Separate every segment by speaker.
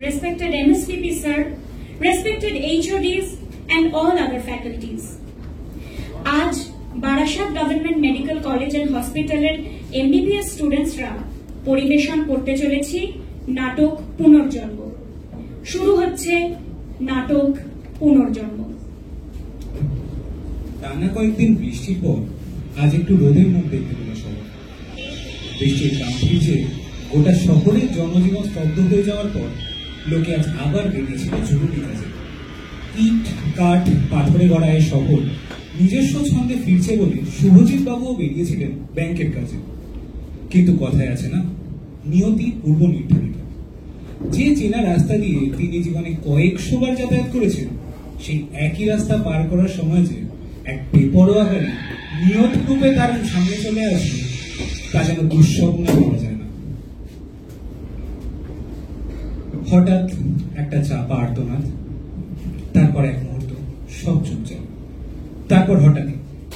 Speaker 1: Respected MSVP sir, respected HODs and all other faculties. আজ Barasat government medical college and হসপিটালের MBBS স্টুডেন্টসরা পরিবেশন করতে চলেছি নাটক পুনর্জন্ম। শুরু হচ্ছে নাটক পুনর্জন্ম।
Speaker 2: টানা কয়েকদিন বৃষ্টির পর আজ একটু রোদের মুখ দেখতে পেল সবাই। বৃষ্টির গাম্ভীর্যে গোটা শহরের জনজীবন স্তব্ধ হয়ে যাওয়ার পর লোকে আজ আবার বেরিয়েছিল জরুরি কাজে। ইট কাঠ পাথরে গড়া এই শহর নিজস্ব ছন্দে ফিরছে বলে শুভজিৎ বাবুও বেরিয়েছিলেন ব্যাংকের কাজে। কিন্তু কথায় আছে না, নিয়তি পূর্ব নির্ধারিত। যে চেনা রাস্তা দিয়ে তিনি জীবনে কয়েকশো বার যাতায়াত করেছেন, সেই একই রাস্তা পার করার সময় যে এক বেপরোয়া গাড়ি নিয়ত রূপে তার সামনে চলে আসবে, তা যেন দুঃস্বপ্নে করা যায় না। হঠাৎ একটা চাপা আর্তনাদ, তারপর এক মুহূর্ত সব চুপচাপ, তারপর হঠাৎ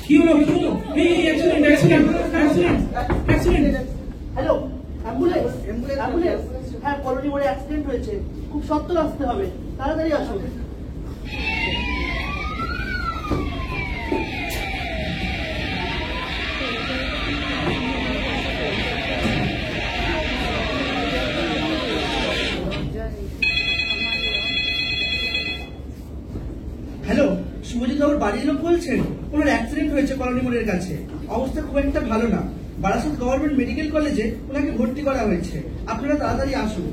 Speaker 3: কি হলো? Hello, ambulance. হ্যাঁ, কলোনি মোড়ে অ্যাক্সিডেন্ট হয়েছে, খুব সত্তর আসতে হবে, তাড়াতাড়ি আসো। হ্যালো, শুভজিৎ বাবুর বাড়ির লোক বলছেন ওনার অ্যাক্সিডেন্ট হয়েছে কলোনি মোড়ের কাছে, অবস্থা খুব একটা ভালো না। বারাসাত গভর্নমেন্ট মেডিকেল কলেজে ওনাকে ভর্তি করা হয়েছে, আপনারা তাড়াতাড়ি আসুন।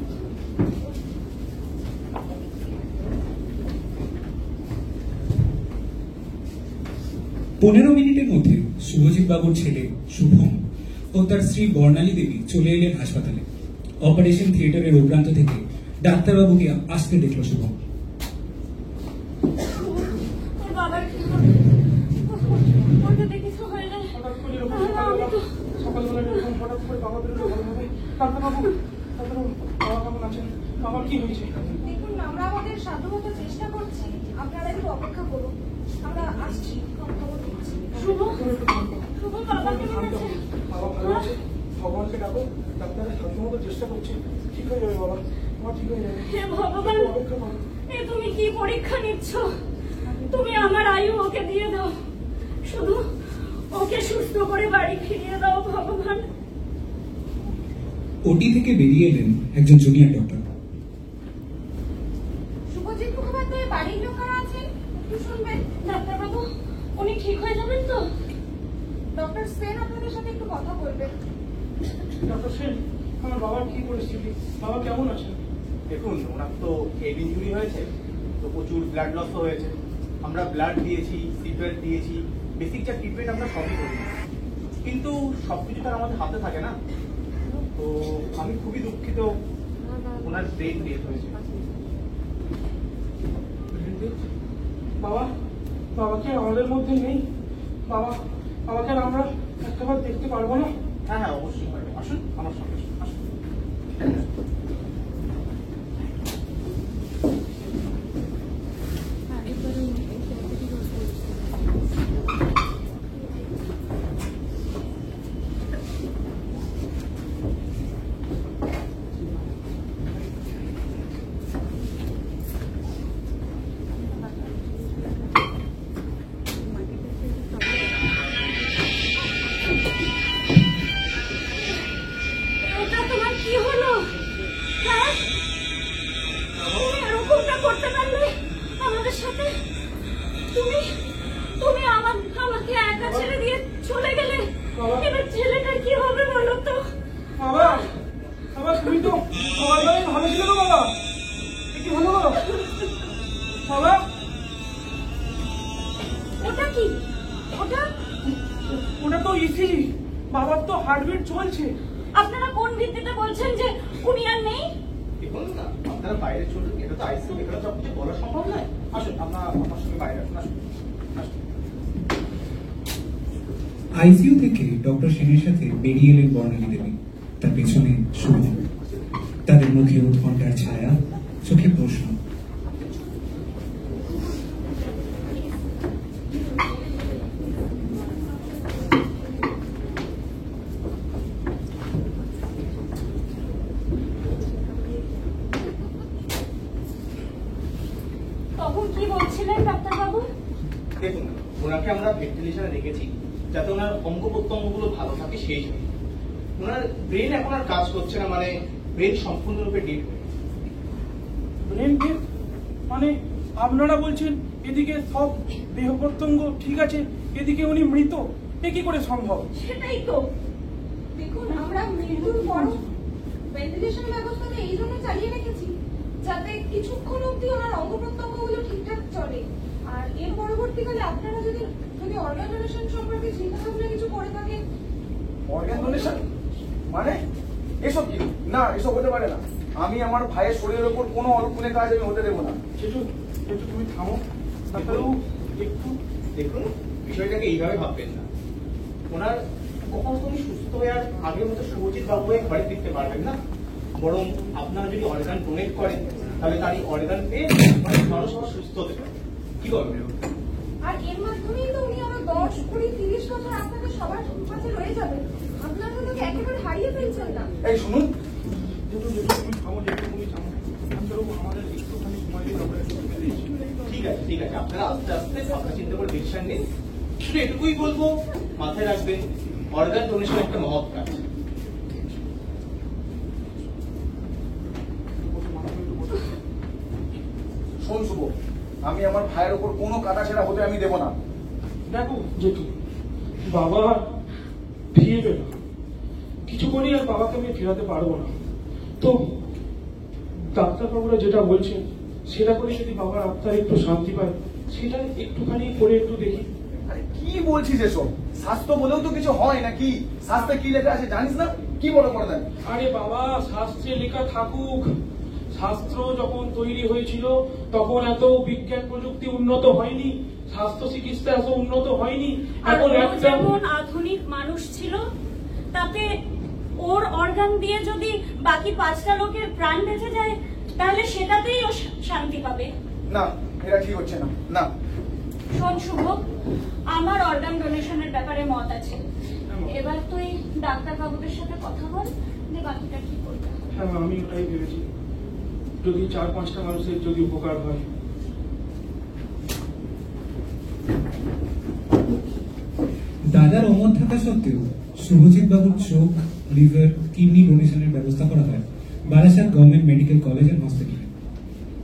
Speaker 2: 15 মিনিটের মধ্যে শুভজিৎ বাবুর ছেলে শুভম ও তার স্ত্রী বর্ণালী দেবী চলে এলেন হাসপাতালে। অপারেশন থিয়েটারের উপরান্ত থেকে ডাক্তারবাবুকে আসতে দেখল শুভম।
Speaker 4: দেখুন, আমরা আমাদের সাধ্যমতো চেষ্টা করছি, আপনারা একটু অপেক্ষা করুন, আমরা আসছি।
Speaker 5: ভগবানকে ডাকো, ডাক্তারের সাধ্যমতো চেষ্টা করছি, ঠিক হয়ে যাবে বাবা, আমার ঠিক হয়ে যাবে।
Speaker 1: ভগবান, তুমি কি পরীক্ষা নিচ্ছ? তুমি আমার আয়ু ওকে দিয়ে দাও, শুধু ওকে সুস্থ করে বাড়ি ফিরিয়ে দাও ভগবান।
Speaker 2: ওটি থেকে বেরিয়ে এলেন একজন জুনিয়র ডক্টর।
Speaker 4: শুভজিৎ মুখোপাধ্যায়ের বাড়ির লোক কারা আছে একটু শুনবেন।
Speaker 1: ডাক্তারবাবু, উনি ঠিক হয়ে যাবেন তো?
Speaker 4: ডক্টর সেন আপনাদের সাথে একটু কথা বলবেন।
Speaker 5: ডক্টর সেন, আমার বাবার কি পরিস্থিতি? বাবা কেমন আছেন?
Speaker 6: দেখুন, ওনার তো হেড ইঞ্জুরি হয়েছে, তো প্রচুর ব্লাড লস হয়েছে। আমরা ব্লাড দিয়েছি, সিটবেল্ট দিয়েছি, বেসিক যা ট্রিটমেন্ট আমরা সবই করি, কিন্তু সবকিছু তো আমাদের হাতে থাকে না। তো আমি খুবই দুঃখিত, ওনার ব্রেন ডেথ হয়েছে।
Speaker 5: বাবা, বাবা কি আমাদের মধ্যে নেই? বাবাকে আমরা একবার দেখতে পারবো না?
Speaker 6: হ্যাঁ হ্যাঁ, অবশ্যই পারবে, আসুন আমার সঙ্গে আসুন।
Speaker 5: তুমি তো সবার বেলায় ভালো ছিল বাবা, কি হলো বাবা?
Speaker 1: ওটা কি?
Speaker 5: ওটা তো ইসিজি, বাবার তো হার্টবিট চলছে।
Speaker 1: আপনারা কোন ভিত্তিতে বলছেন যে উনি আর নেই?
Speaker 6: দেখুন না, আপনারা বাইরে চলুন, এটা তো আইসিইউ, এখানে সব কিছু বলা সম্ভব নয়। আসুন, আমার সঙ্গে বাইরে আসুন।
Speaker 2: আইসিইউ থেকে ডক্টর সেনের সাথে বেরিয়ে এলেন বর্ণালী দেবী, তার পেছনে শুভম। তাদের মুখে উৎকণ্ঠার ছায়া, চোখে প্রশ্ন।
Speaker 1: বলছিলেন ডাক্তারবাবু?
Speaker 6: দেখুন, ওনাকে আমরা ভেন্টিলেশনে রেখেছি যাতে ওনার অঙ্গ প্রত্যঙ্গগুলো ভালো থাকে সেই জন্য। ওনার ব্রেন এখন আর কাজ করছে না, মানে ব্রেন সম্পূর্ণরূপে ডেড হয়ে গেছে।
Speaker 5: ব্রেন ডেড মানে আপনারা বলছেন এদিকে সব দেহ প্রত্যঙ্গ ঠিক আছে, এদিকে উনি মৃত? এ কি করে সম্ভব?
Speaker 1: সেটাই তো।
Speaker 4: দেখুন, আমরা মৃত্যুর পরও ভেন্টিলেশন ব্যবস্থাটা এই জন্য চালিয়ে রেখেছি যাতে কিছুক্ষণ অবধি ওনার অঙ্গ প্রত্যঙ্গগুলো ঠিকঠাক চলে। আর এর পরবর্তীকালে আপনারা যদি অর্গান ডোনেশন সম্পর্কে চিন্তা ভাবনা কিছু করে থাকেন।
Speaker 7: অর্গান ডোনেশন মানে এসব কি? না, এসব হতে পারে না। আমি আমার ভাইয়ের শরীরের উপর কোনো অলক্ষণের কাজ আমি হতে দেবো না।
Speaker 5: একটু একটু তুমি থামো ডাক্তারবাবু, একটু
Speaker 6: দেখুন, বিষয়টাকে এইভাবে ভাববেন না। ওনার কখনো তুমি সুস্থ হয়ে আর আগের মতো শুভজিৎ বাবু হয়ে ঘরে ফিরতে পারবেন না। বরং আপনারা যদি অর্গান ডোনেট করেন তাহলে তার এই অর্গান পেয়ে অনেক মানুষ আবার সুস্থ হতে পারে। কি করবেন?
Speaker 4: আর এর মাধ্যমেই তো উনি আরো 10, 20, 30 বছর আপনাদের সবার মাঝে রয়ে যাবেন। আপনারা ওনাকে একেবারে হারিয়ে ফেলছেন না।
Speaker 7: এই শুনুন,
Speaker 5: যেটু তুমি থামো, যেটু তুমি থামো। ডাক্তারবাবু, আমাদের একটুখানি সময় দিন, আমরা একটু দেখছি।
Speaker 6: ঠিক আছে, ঠিক আছে, আপনারা আস্তে আস্তে ভাবনা চিন্তা করে ডিসিশন নিন। শুধু এটুকুই বলবো, মাথায় রাখবেন অর্গান ডোনেশন একটা মহৎ কাজ।
Speaker 7: শোন শুভ, আমি আমার ভাইয়ের উপর কোনো কাটাছেড়া হতে আমি দেবো না।
Speaker 5: দেখো যেটু, বাবা ফিরবে না, কিছু করি আর বাবাকে আমি ফেরাতে পারবো না। তো ডাক্তারবাবুরা যেটা বলছেন সেটা করে যদি বাবার আত্মার একটু শান্তি পায়, সেটা একটুখানি করে একটু দেখি।
Speaker 7: আরে কি বলছিস এসব? স্বাস্থ্য বলেও তো কিছু হয় নাকি? শাস্ত্রে কি লেখা আছে জানিস না? কি বড় করে দেন?
Speaker 5: আরে বাবা, শাস্ত্রে লেখা থাকুক। শাস্ত্র যখন তৈরি হয়েছিল তখন এত বিজ্ঞান প্রযুক্তি উন্নত হয়নি, স্বাস্থ্য চিকিৎসা এত উন্নত হয়নি।
Speaker 1: আর
Speaker 5: এখন
Speaker 1: ও
Speaker 5: একটা
Speaker 1: যেমন আধুনিক মানুষ ছিল, তাতে ওর অর্গান দিয়ে যদি বাকি 5টা লোকের প্রাণ বেঁচে যায় তাহলে সেটাতেই ও শান্তি পাবে।
Speaker 7: না, এটা ঠিক হচ্ছে না। না,
Speaker 1: শোন শুভ, আমার অর্গান ডোনেশনের ব্যাপারে মত আছে। এবার তুই ডাক্তারবাবুদের সাথে কথা বল যে বাকিটা কি করতে হবে।
Speaker 5: হ্যাঁ, আমি ওটাই ভেবেছি, যদি 4-5টা মানুষের যদি উপকার হয়।
Speaker 2: দাদার অমর থাকা সত্ত্বেও শুভজিৎ বাবুর চোখ, লিভার, কিডনি ডোনেশনের ব্যবস্থা করা হয় Barasat government medical college and হসপিটালে।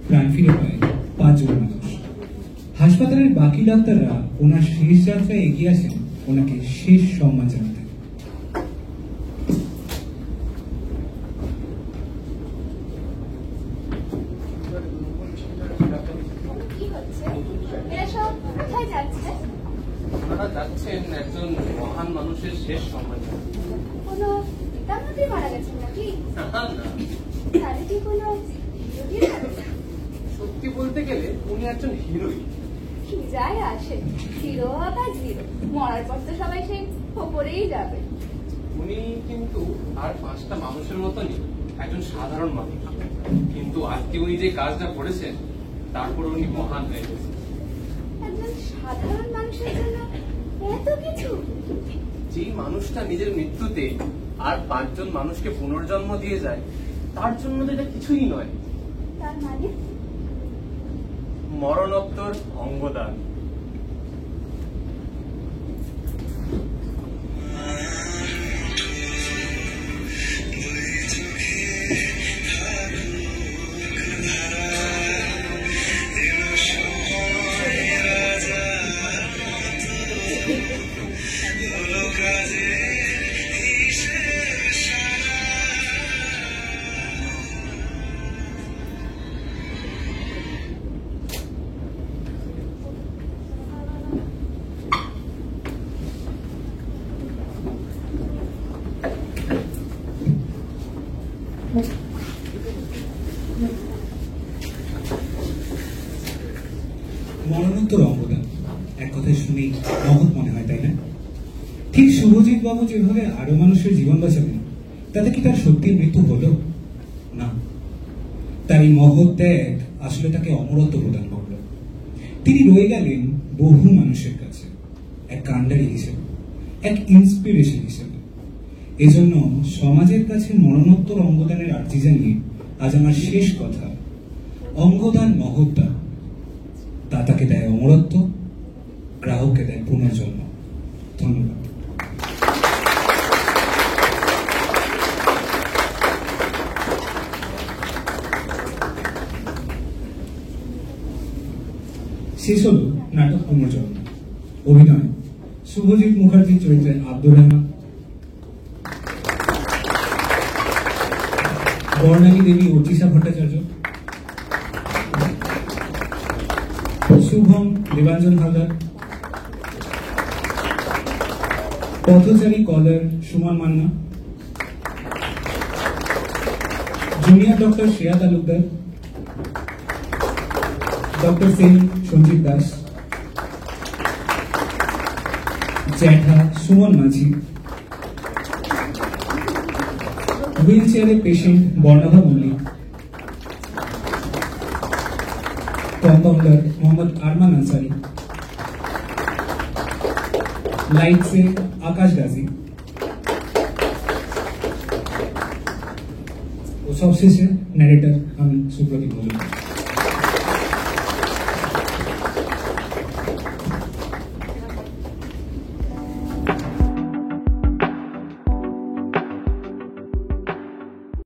Speaker 2: প্রাণ ফিরে পায় 5 জন মানুষ। হাসপাতালের বাকি ডাক্তাররা ওনার শেষ যাত্রায় এগিয়ে আসেন ওনাকে শেষ সম্মান জানাতে।
Speaker 4: কি হচ্ছে? এরা সব কোথায় যাচ্ছে?
Speaker 8: আপনারা যাচ্ছেন একজন মহান মানুষের শেষ সময়।
Speaker 4: কোনো পিতামাতা মারা গেছেন নাকি? তাহলে কি কোনো বিরোধী আছে?
Speaker 8: সত্যি বলতে গেলে উনি একজন হিরোই।
Speaker 4: কি যায় আসে, হিরো আবার জিরো, মরার পর তো সবাই সেই ওপরেই যাবে।
Speaker 8: উনি কিন্তু আর 5টা মানুষের মতনই একজন সাধারণ মানুষ, কিন্তু আজকে উনি যে কাজটা করেছেন তারপর উনি মহান হয়ে গেছেন।
Speaker 4: একজন সাধারণ মানুষের জন্য এত কিছু?
Speaker 8: যেই মানুষটা নিজের মৃত্যুতে আর 5 জন মানুষকে পুনর্জন্ম দিয়ে যায়, তার জন্য তো এটা কিছুই নয়।
Speaker 4: তার মানে
Speaker 8: মরণোত্তর অঙ্গদান।
Speaker 2: মরণোত্তর অঙ্গদান, এক কথায় শুনেই মহৎ মনে হয়, তাই না? ঠিক শুভজিৎ বাবু যেভাবে আরো মানুষের জীবন বাঁচালেন, তাতে কি তার সত্যি মৃত্যু হলো না? তার এই মহৎ ত্যাগ আসলে তাকে অমরত্ব প্রদান করল। তিনি রয়ে গেলেন বহু মানুষের কাছে এক কান্ডারি হিসেবে, এক ইন্সপিরেশন হিসেবে। এজন্য সমাজের কাছে মরণোত্তর অঙ্গদানের আর্জি জানিয়ে আজ আমার শেষ কথা, অঙ্গদান মহৎ দান। দাতাকে দেয় অমরত্ব, গ্রাহককে দেয় পুনর্জন্ম। ধন্যবাদ। শেষ হল নাটক পুনর্জন্ম। অভিনয়: শুভজিৎ মুখার্জির চরিত্রে আব্দুর রহমান, বর্ণালী দেবী অর্চিষা ভট্টাচার্য, শুভম দেবাঞ্জন হালদার, পথচারী কলার Suman Manna, junior doctor Shreya Talukdar, doctor Sen Sanjit Das, জ্যাঠা সুমন মাঝি, হুইল চেয়ারে পেশেন্ট বর্ণাভা মল্লিক, কম্পাউন্ডার মোহাম্মদ আরমান আনসারি, লাইটসে আকাশ গাজী ও সবশেষে ন্যারেটর আমি সুপ্রদীপ মল্লিক।